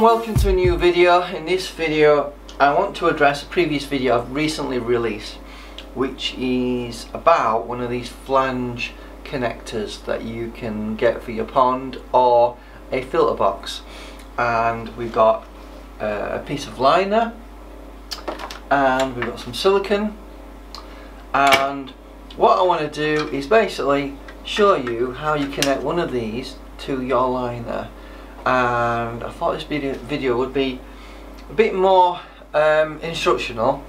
welcome to a new video. In this video I want to address a previous video I've recently released, which is about one of these flange connectors that you can get for your pond or a filter box. And we've got a piece of liner and we've got some silicone, and what I want to do is basically show you how you connect one of these to your liner. And I thought this video would be a bit more instructional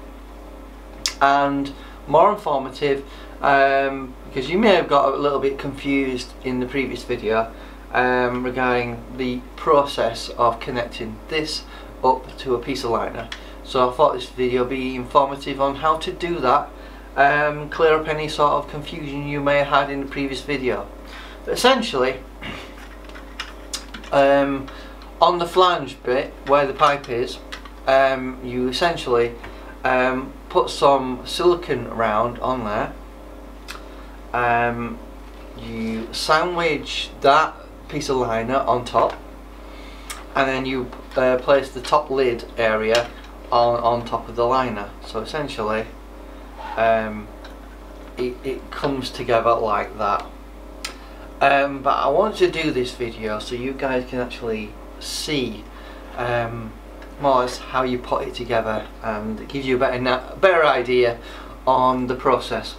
and more informative, because you may have got a little bit confused in the previous video regarding the process of connecting this up to a piece of liner. So I thought this video would be informative on how to do that, clear up any sort of confusion you may have had in the previous video. But essentially, on the flange bit where the pipe is, you essentially put some silicone around on there. You sandwich that piece of liner on top, and then you place the top lid area on top of the liner. So essentially it comes together like that. But I want to do this video so you guys can actually see more or less how you put it together, and it gives you a better idea on the process.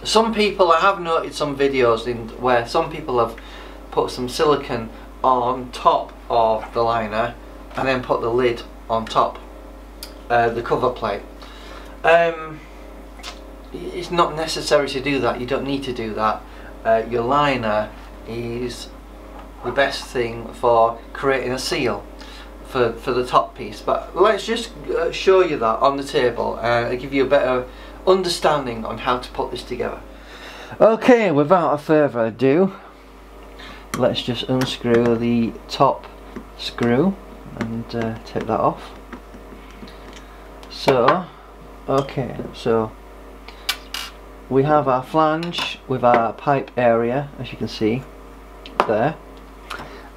Some people, I have noted some videos where some people have put some silicone on top of the liner and then put the lid on top, the cover plate. It's not necessary to do that. You don't need to do that. Your liner is the best thing for creating a seal for the top piece, but let's just show you that on the table and give you a better understanding on how to put this together. Okay, without further ado, let's just unscrew the top screw and take that off. So, okay, so we have our flange with our pipe area, as you can see there,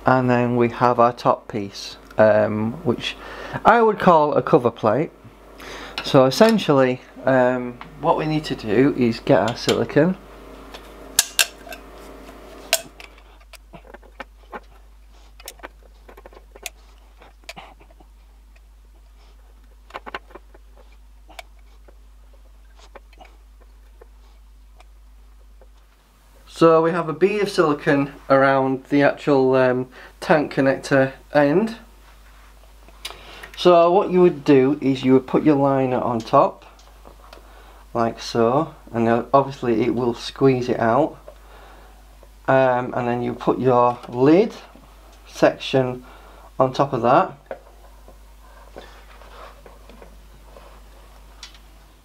and then we have our top piece, which I would call a cover plate. So essentially what we need to do is get our silicone, so we have a bead of silicone around the actual tank connector end. So what you would do is you would put your liner on top, like so, and obviously it will squeeze it out, and then you put your lid section on top of that.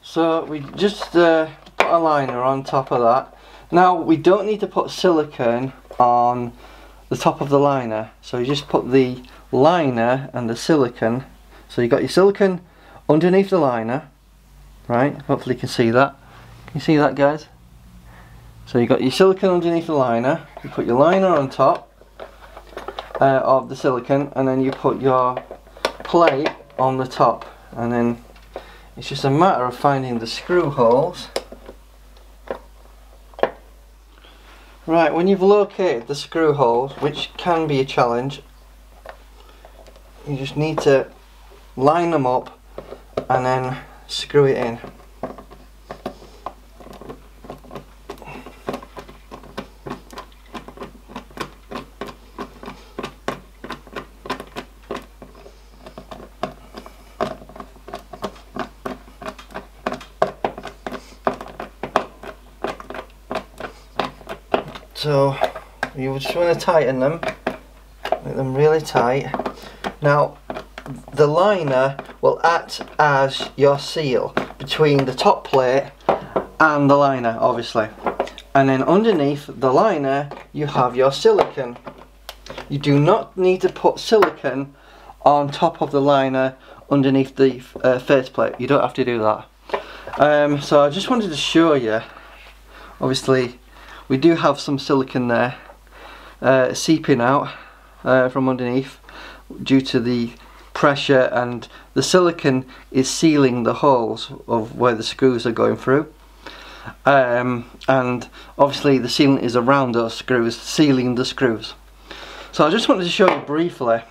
So we just put a liner on top of that. Now we don't need to put silicone on the top of the liner, so you just put the liner and the silicone. So you got your silicone underneath the liner, right? Hopefully you can see that. Can you see that, guys? So you got your silicone underneath the liner, you put your liner on top of the silicone, and then you put your plate on the top, and then it's just a matter of finding the screw holes. Right, when you've located the screw holes, which can be a challenge, you just need to line them up and then screw it in. So you just want to tighten them, make them really tight. Now the liner will act as your seal between the top plate and the liner, obviously, and then underneath the liner you have your silicone. You do not need to put silicone on top of the liner underneath the faceplate. You don't have to do that. So I just wanted to show you, obviously we do have some silicone there seeping out from underneath, due to the pressure, and the silicone is sealing the holes of where the screws are going through. And obviously the sealant is around those screws, sealing the screws. So I just wanted to show you briefly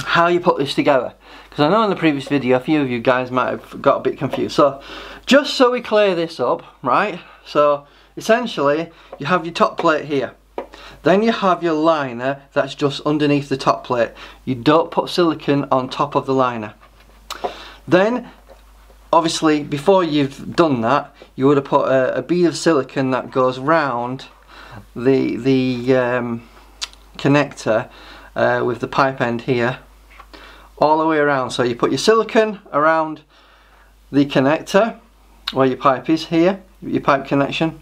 how you put this together, because I know in the previous video a few of you guys might have got a bit confused. So just so we clear this up, right, so essentially you have your top plate here, then you have your liner that's just underneath the top plate. You don't put silicone on top of the liner. Then obviously before you've done that, you would have put a bead of silicone that goes round the connector with the pipe end here, all the way around. So you put your silicone around the connector where your pipe is here, your pipe connection.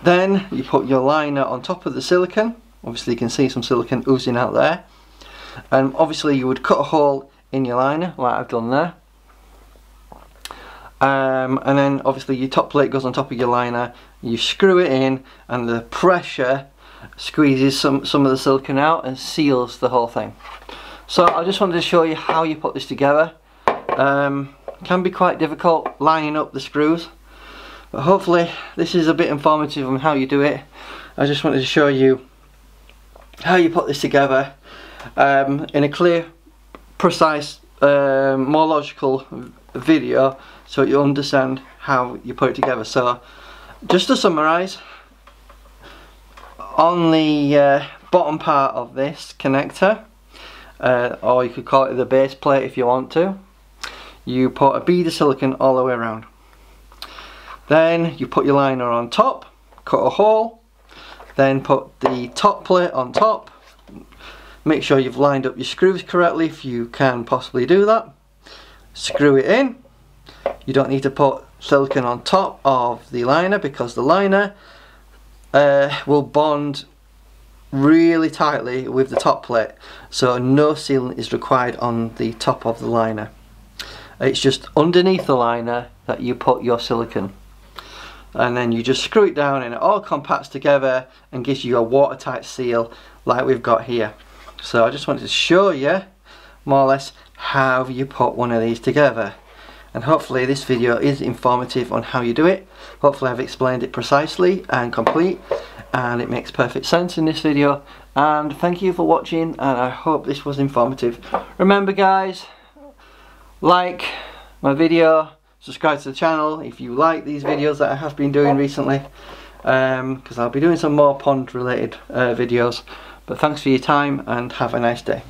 Then you put your liner on top of the silicone. Obviously you can see some silicone oozing out there. And obviously you would cut a hole in your liner like I've done there. And then obviously your top plate goes on top of your liner, you screw it in, and the pressure squeezes some of the silicone out and seals the whole thing. So I just wanted to show you how you put this together. Can be quite difficult lining up the screws, but hopefully this is a bit informative on how you do it. I just wanted to show you how you put this together in a clear, precise, more logical video, so you understand how you put it together. So just to summarise, on the bottom part of this connector, or you could call it the base plate if you want to, you put a bead of silicone all the way around. Then you put your liner on top, cut a hole, then put the top plate on top. Make sure you've lined up your screws correctly if you can possibly do that. Screw it in. You don't need to put silicone on top of the liner, because the liner will bond really tightly with the top plate, so no sealant is required on the top of the liner. It's just underneath the liner that you put your silicone, and then you just screw it down and it all compacts together and gives you a watertight seal like we've got here. So I just wanted to show you more or less how you put one of these together, and hopefully this video is informative on how you do it. Hopefully I've explained it precisely and complete, and it makes perfect sense in this video. And thank you for watching, and I hope this was informative. Remember guys, like my video, subscribe to the channel if you like these videos that I have been doing recently, because I'll be doing some more pond related videos. But thanks for your time and have a nice day.